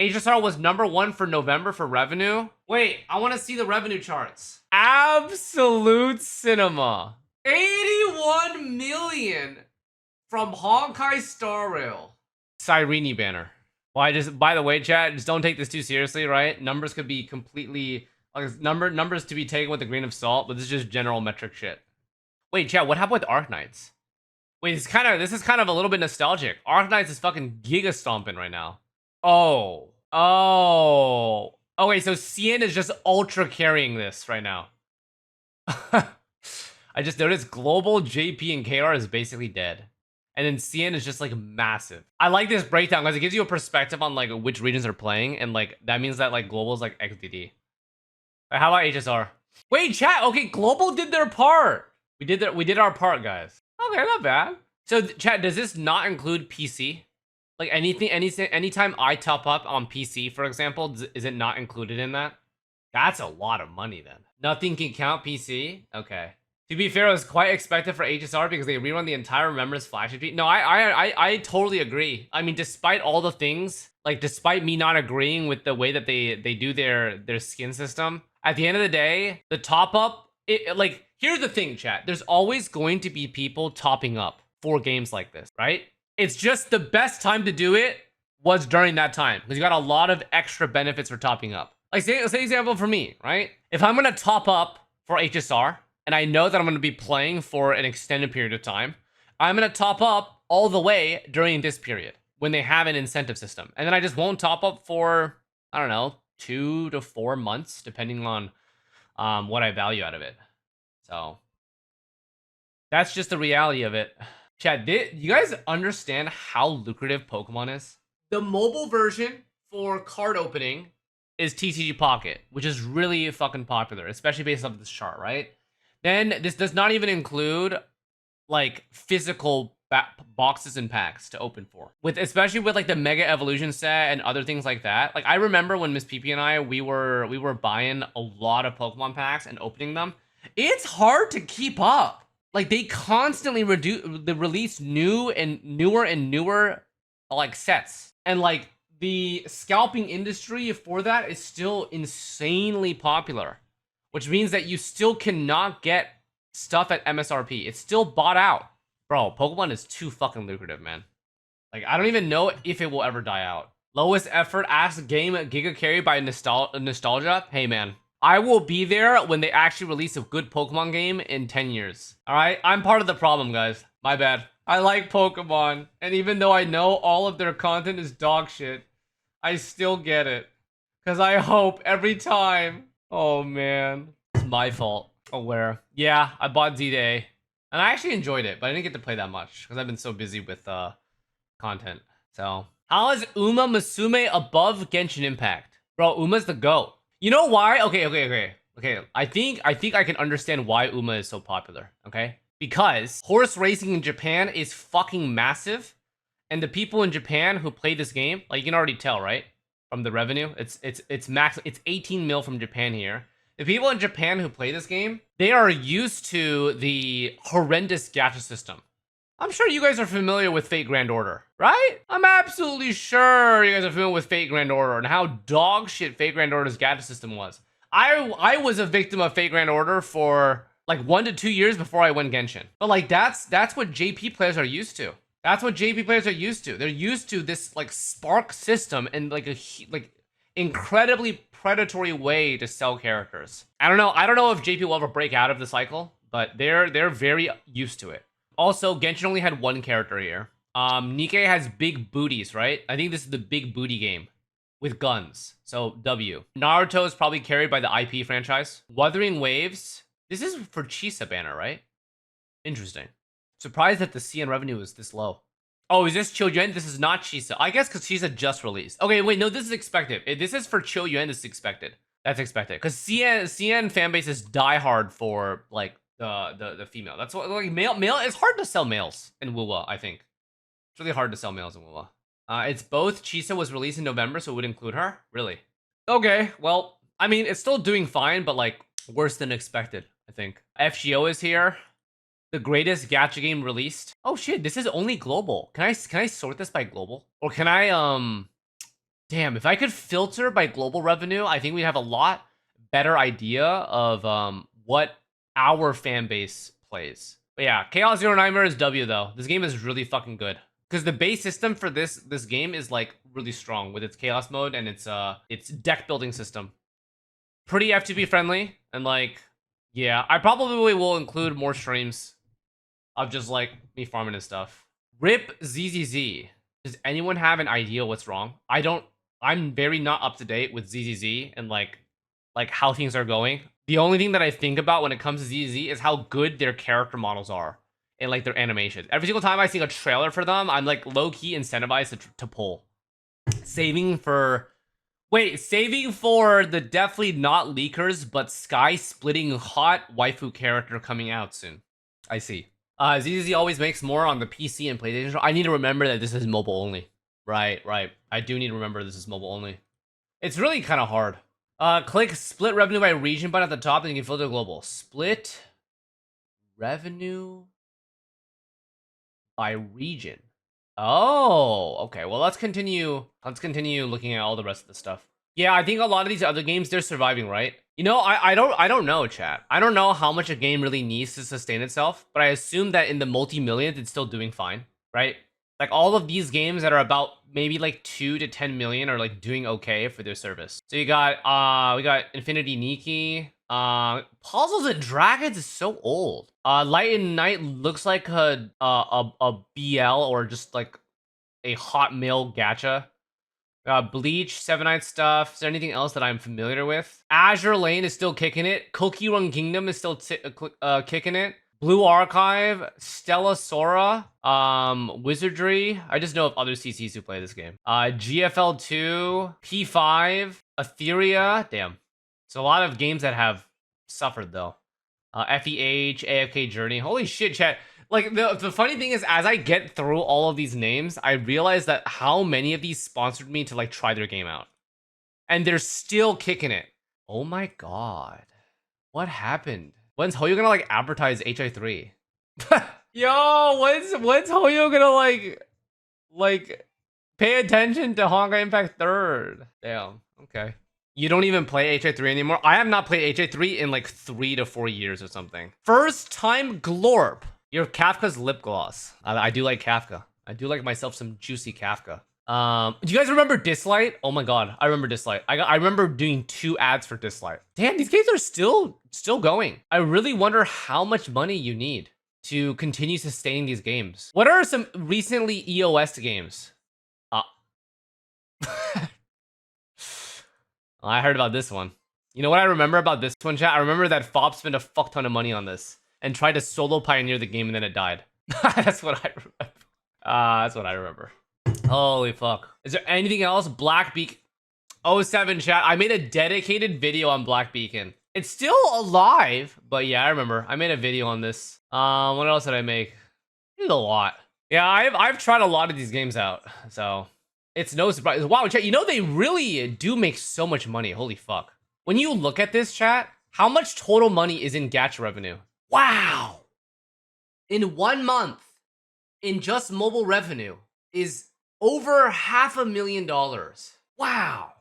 HSR was #1 for November for revenue. Wait, I want to see the revenue charts. Absolute Cinema. 81 million from Honkai Star Rail. CYRENE banner. Well, by the way, chat, just don't take this too seriously, right? Numbers could be completely, like, numbers to be taken with a grain of salt, but this is just general metric shit. Wait, chat, what happened with Arknights? Wait, this is kind of a little bit nostalgic. Arknights is fucking giga stomping right now. Oh. Okay, so CN is just ultra carrying this right now. I just noticed global JP and KR is basically dead. And then CN is just like massive. I like this breakdown because it gives you a perspective on like which regions are playing, and like that means that like global is like XDD. How about HSR? Wait, chat. Okay, global did their part. We did our part, guys. Okay, not bad. So chat, does this not include PC? Like anytime I top up on PC, for example, is it not included in that? That's a lot of money then. Nothing can count PC? Okay. To be fair, it was quite expected for HSR because they rerun the entire members flash HP. No, I totally agree. I mean, despite all the things, like despite me not agreeing with the way that they do their skin system, at the end of the day, the top up, like, here's the thing, chat. There's always going to be people topping up for games like this, right? It's just the best time to do it was during that time because you got a lot of extra benefits for topping up. Like, say example for me, right? If I'm gonna top up for HSR, and I know that I'm going to be playing for an extended period of time, I'm going to top up all the way during this period when they have an incentive system. And then I just won't top up for, I don't know, 2 to 4 months, depending on what I value out of it. So that's just the reality of it. Chat, you guys understand how lucrative Pokemon is? The mobile version for card opening is TCG Pocket, which is really fucking popular, especially based off of this chart, right? Then this does not even include like physical boxes and packs to open for, especially with like the Mega Evolution set and other things like that. Like I remember when Miss PP and I we were buying a lot of Pokemon packs and opening them. It's hard to keep up. Like they constantly release new and newer like sets, and like the scalping industry for that is still insanely popular. Which means that you still cannot get stuff at MSRP. It's still bought out. Bro, Pokemon is too fucking lucrative, man. Like, I don't even know if it will ever die out. Lowest effort ask game Giga Carry by Nostalgia? Hey, man. I will be there when they actually release a good Pokemon game in 10 years. Alright? I'm part of the problem, guys. My bad. I like Pokemon. And even though I know all of their content is dog shit, I still get it. Because I hope every time... Oh, man. It's my fault. Aware. Yeah, I bought Z-Day. And I actually enjoyed it, but I didn't get to play that much because I've been so busy with content. So, how is Uma Musume above Genshin Impact? Bro, Uma's the GOAT. You know why? Okay. I think I can understand why Uma is so popular, okay? Because horse racing in Japan is fucking massive. And the people in Japan who play this game, like you can already tell, right? From the revenue, it's max. It's 18 mil from Japan here. The people in Japan who play this game, they are used to the horrendous gacha system. I'm sure you guys are familiar with Fate Grand Order, right? I'm absolutely sure you guys are familiar with Fate Grand Order and how dog shit Fate Grand Order's gacha system was. I was a victim of Fate Grand Order for like 1 to 2 years before I went Genshin. But like that's what JP players are used to. That's what JP players are used to. They're used to this like Spark system and like a incredibly predatory way to sell characters. I don't know if JP will ever break out of the cycle, but they're very used to it. Also, Genshin only had 1 character here. Nikkei has big booties, right? I think this is the big booty game with guns. So W. Naruto is probably carried by the IP franchise. Wuthering Waves. This is for Chisa banner, right? Interesting. Surprised that the CN revenue is this low. Oh, is this Chiuyuan? This is not Chisa. I guess because Chisa just released. Okay, wait, no, this is expected. If this is for Chiuyuan, this is expected. That's expected. Because CN fan base is diehard for like the female. That's what like male. It's hard to sell males in WoWa, I think. It's really hard to sell males in WoWa. It's both. Chisa was released in November, so it would include her. Really? Okay, well, I mean, it's still doing fine, but like worse than expected, I think. FGO is here. The greatest gacha game released. Oh shit, this is only global. Can I sort this by global? Or can I Damn, if I could filter by global revenue, I think we'd have a lot better idea of what our fan base plays. But yeah, Chaos Zero Nightmare is W though. This game is really fucking good. Because the base system for this game is like really strong with its chaos mode and its deck building system. Pretty FTP friendly, and like, yeah, I probably will include more streams of just like me farming and stuff. Rip ZZZ. Does anyone have an idea what's wrong? I'm very not up to date with ZZZ and like how things are going. The only thing that I think about when it comes to ZZZ is how good their character models are and like their animations. Every single time I see a trailer for them, I'm like low-key incentivized to pull. Saving for the definitely not leakers, but sky splitting hot waifu character coming out soon. I see. ZZZ always makes more on the PC and PlayStation. I need to remember that this is mobile only. Right. I do need to remember this is mobile only. It's really kind of hard. Click split revenue by region button at the top, and you can filter global. Split revenue by region. Oh, okay. Well, let's continue looking at all the rest of the stuff. Yeah, I think a lot of these other games, they're surviving, right? You know, I don't know, chat. I don't know how much a game really needs to sustain itself, but I assume that in the multi-millions, it's still doing fine, right? Like all of these games that are about maybe like 2 to 10 million are like doing okay for their service. So you got we got Infinity Nikki. Puzzles and Dragons is so old. Light and Night looks like a BL or just like a hot male gacha. Bleach, Seven Night stuff. Is there anything else that I'm familiar with? Azure Lane is still kicking it. Cookie Run Kingdom is still kicking it. Blue Archive, Stella Sora, Wizardry. I just know of other CCs who play this game. GFL2, P5, Etheria. Damn. So a lot of games that have suffered though. FEH, AFK Journey. Holy shit, chat. Like the funny thing is, as I get through all of these names, I realize that how many of these sponsored me to like try their game out. And they're still kicking it. Oh my god. What happened? When's Hoyo gonna like advertise HI3? Yo, when's Hoyo gonna like pay attention to Honkai Impact 3rd? Damn, okay. You don't even play HI3 anymore? I have not played HI3 in like 3 to 4 years or something. First time Glorp. You're Kafka's lip gloss. I do like Kafka. I do like myself some juicy Kafka. Do you guys remember Dislight? Oh my god, I remember Dislight. I remember doing 2 ads for Dislight. Damn, these games are still going. I really wonder how much money you need to continue sustaining these games. What are some recently EOS games? I heard about this one. You know what I remember about this one, chat? I remember that Fob spent a fuck ton of money on this and tried to solo pioneer the game and then it died. That's what I remember. That's what I remember. Holy fuck. Is there anything else? Black Beacon. 07 chat. I made a dedicated video on Black Beacon. It's still alive, but yeah, I remember. I made a video on this. What else did I make? I did a lot. Yeah, I've tried a lot of these games out, so it's no surprise. Wow, chat, you know they really do make so much money. Holy fuck. When you look at this, chat, how much total money is in gacha revenue? Wow. In 1 month, in just mobile revenue, is over $500,000. Wow.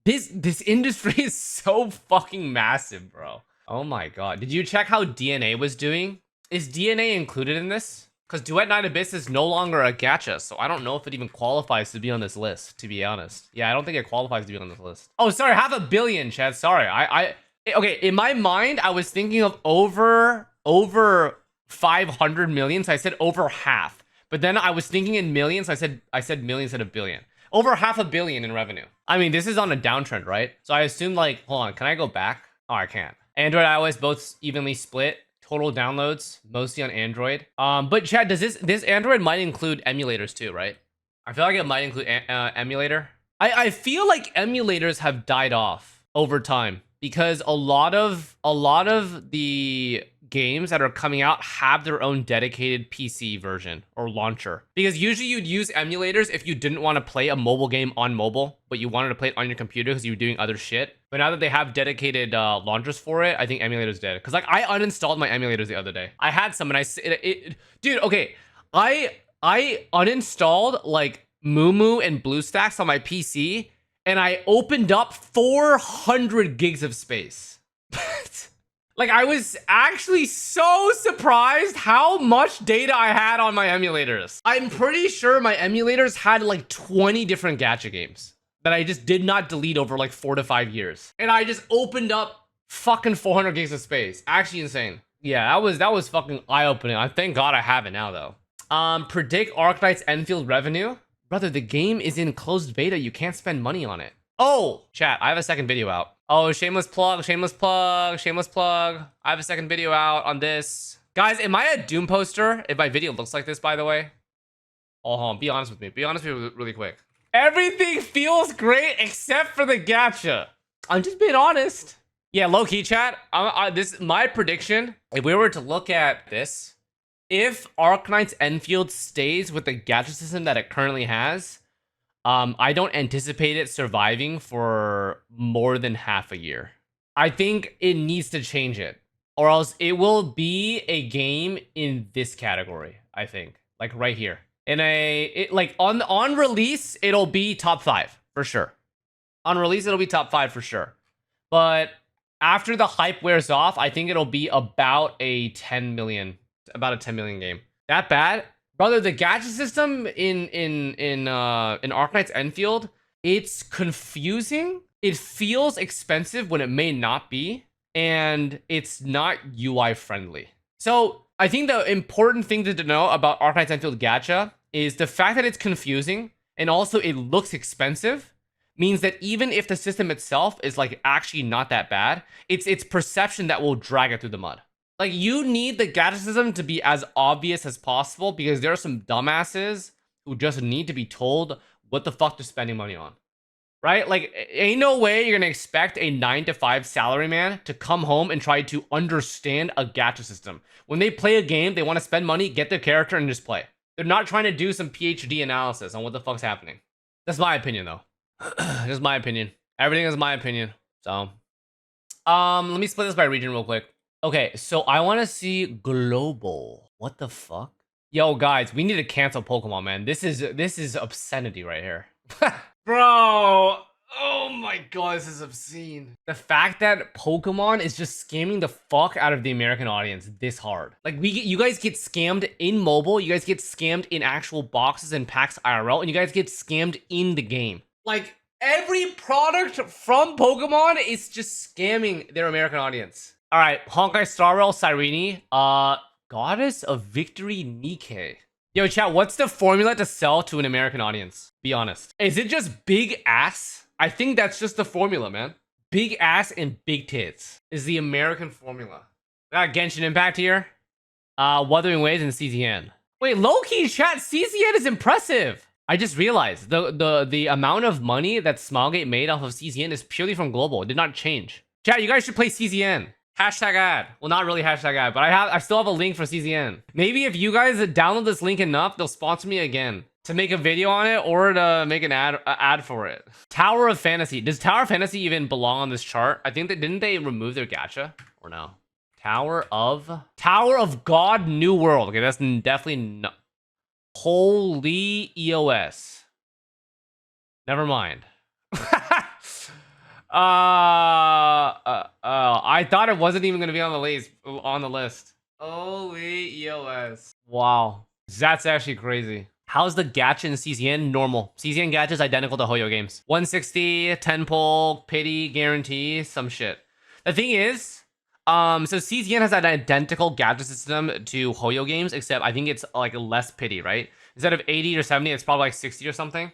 This industry is so fucking massive, bro. Oh my god. Did you check how DNA was doing? Is DNA included in this? Because Duet 9 Abyss is no longer a gacha, so I don't know if it even qualifies to be on this list, to be honest. Yeah, I don't think it qualifies to be on this list. Oh, sorry, $500 million, Chad. Sorry. Okay, in my mind, I was thinking of over 500 million, so I said over half. But then I was thinking in millions, so I said millions instead of billion. Over $500 million in revenue. I mean, this is on a downtrend, right? So I assume like, hold on, can I go back? Oh, I can't. Android, iOS, both evenly split. Total downloads, mostly on Android. But Chad, does this Android might include emulators too, right? I feel like it might include emulator. I feel like emulators have died off over time because a lot of the games that are coming out have their own dedicated PC version or launcher. Because usually you'd use emulators if you didn't want to play a mobile game on mobile, but you wanted to play it on your computer because you were doing other shit. But now that they have dedicated launchers for it, I think emulators dead. Because like I uninstalled my emulators the other day. I had some and dude, okay. I uninstalled like Moo and BlueStacks on my PC and I opened up 400 gigs of space. Like, I was actually so surprised how much data I had on my emulators. I'm pretty sure my emulators had like 20 different gacha games that I just did not delete over like 4 to 5 years. And I just opened up fucking 400 gigs of space. Actually insane. Yeah, that was fucking eye-opening. I thank God I have it now though. Predict Arknight's Enfield revenue. Brother, the game is in closed beta. You can't spend money on it. Oh, chat, I have a second video out. Oh, shameless plug, shameless plug, shameless plug. I have a second video out on this. Guys, am I a Doom poster? If my video looks like this, by the way. Oh, hold on, be honest with me. Be honest with me really quick. Everything feels great except for the gacha. I'm just being honest. Yeah, low-key chat. This my prediction. If we were to look at this, if Arknight's Enfield stays with the gacha system that it currently has, I don't anticipate it surviving for more than half a year. I think it needs to change it, or else it will be a game in this category. I think, like right here, like on release, it'll be top 5 for sure. On release, it'll be top 5 for sure. But after the hype wears off, I think it'll be about a 10 million game. That bad? Brother, the gacha system in Arknight's Enfield, it's confusing. It feels expensive when it may not be, and it's not UI friendly. So I think the important thing to know about Arknight's Enfield gacha is the fact that it's confusing and also it looks expensive means that even if the system itself is like actually not that bad, it's perception that will drag it through the mud. Like, you need the gacha system to be as obvious as possible because there are some dumbasses who just need to be told what the fuck they're spending money on. Right? Like, ain't no way you're gonna expect a 9-to-5 salaryman to come home and try to understand a gacha system. When they play a game, they want to spend money, get their character, and just play. They're not trying to do some PhD analysis on what the fuck's happening. That's my opinion, though. Just my opinion. Everything is my opinion. So, let me split this by region real quick. Okay, so I want to see global. What the fuck? Yo, guys, we need to cancel Pokemon, man. This is obscenity right here. Bro, oh my god, this is obscene. The fact that Pokemon is just scamming the fuck out of the American audience this hard. Like, you guys get scammed in mobile, you guys get scammed in actual boxes and packs IRL, and you guys get scammed in the game. Like, every product from Pokemon is just scamming their American audience. All right, Honkai Star Rail CYRENE, Goddess of Victory Nikkei. Yo, chat, what's the formula to sell to an American audience? Be honest. Is it just big ass? I think that's just the formula, man. Big ass and big tits is the American formula. Got Genshin Impact here. Wuthering Waves and CZN. Wait, low-key chat, CZN is impressive. I just realized the amount of money that Smilegate made off of CZN is purely from global. It did not change. Chat, you guys should play CZN. Hashtag ad. Well, not really hashtag ad, but I still have a link for CZN. Maybe if you guys download this link enough, they'll sponsor me again to make a video on it or to make an ad for it. Tower of Fantasy. Does Tower of Fantasy even belong on this chart? I think that didn't they remove their gacha or no? Tower of God New World. Okay, that's definitely no. Holy EOS. Never mind. I thought it wasn't even gonna be on the list. Holy EOS. Wow. That's actually crazy. How's the gacha in CZN? Normal. CZN gacha is identical to Hoyo games. 160, 10 pull, pity, guarantee, some shit. The thing is, so CZN has an identical gacha system to Hoyo games, except I think it's like less pity, right? Instead of 80 or 70, it's probably like 60 or something.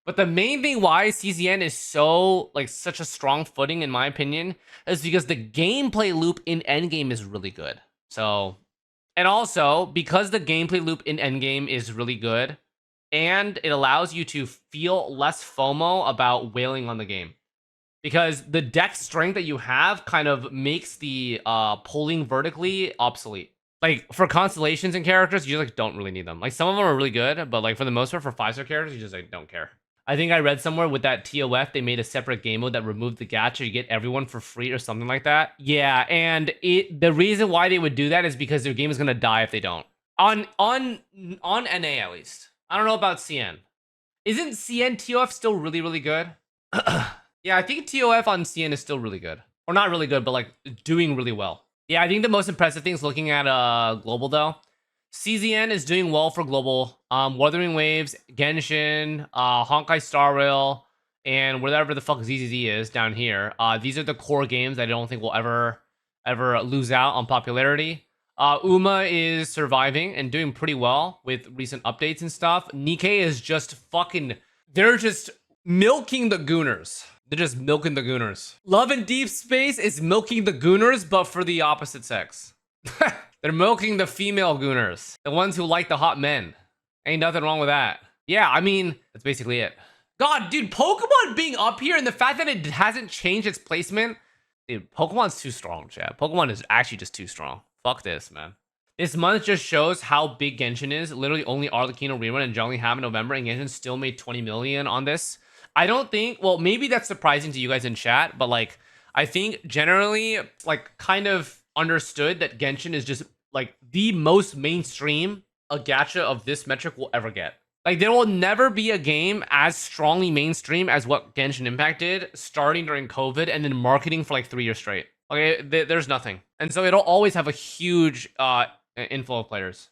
But the main thing why CZN is so, like, such a strong footing, in my opinion, is because the gameplay loop in endgame is really good. So, and also, because the gameplay loop in endgame is really good, and it allows you to feel less FOMO about wailing on the game. Because the deck strength that you have kind of makes the pulling vertically obsolete. Like, for constellations and characters, you just, like, don't really need them. Like, some of them are really good, but, like, for the most part, for 5-star characters, you just, like, don't care. I think I read somewhere with that TOF, they made a separate game mode that removed the gacha. You get everyone for free or something like that. Yeah, and the reason why they would do that is because their game is gonna die if they don't. On NA at least. I don't know about CN. Isn't CN TOF still really, really good? Yeah, I think TOF on CN is still really good. Or not really good, but like doing really well. Yeah, I think the most impressive thing is looking at global though. CZN is doing well for global. Wuthering Waves, Genshin, Honkai Star Rail, and whatever the fuck ZZZ is down here. These are the core games that I don't think will ever lose out on popularity. Uma is surviving and doing pretty well with recent updates and stuff. Nikkei is just fucking... They're just milking the Gooners. They're just milking the Gooners. Love and Deep Space is milking the Gooners, but for the opposite sex. They're milking the female Gooners. The ones who like the hot men. Ain't nothing wrong with that. Yeah, I mean, that's basically it. God, dude, Pokemon being up here and the fact that it hasn't changed its placement. Dude, Pokemon's too strong, chat. Pokemon is actually just too strong. Fuck this, man. This month just shows how big Genshin is. Literally only Arlecchino rerun and Jungly have in November, and Genshin still made 20 million on this. I don't think, well, maybe that's surprising to you guys in chat, but like, I think generally, like, kind of understood that Genshin is just like the most mainstream a gacha of this metric will ever get. Like, there will never be a game as strongly mainstream as what Genshin Impact did, starting during COVID and then marketing for like 3 years straight. Okay, there's nothing. And so it'll always have a huge inflow of players.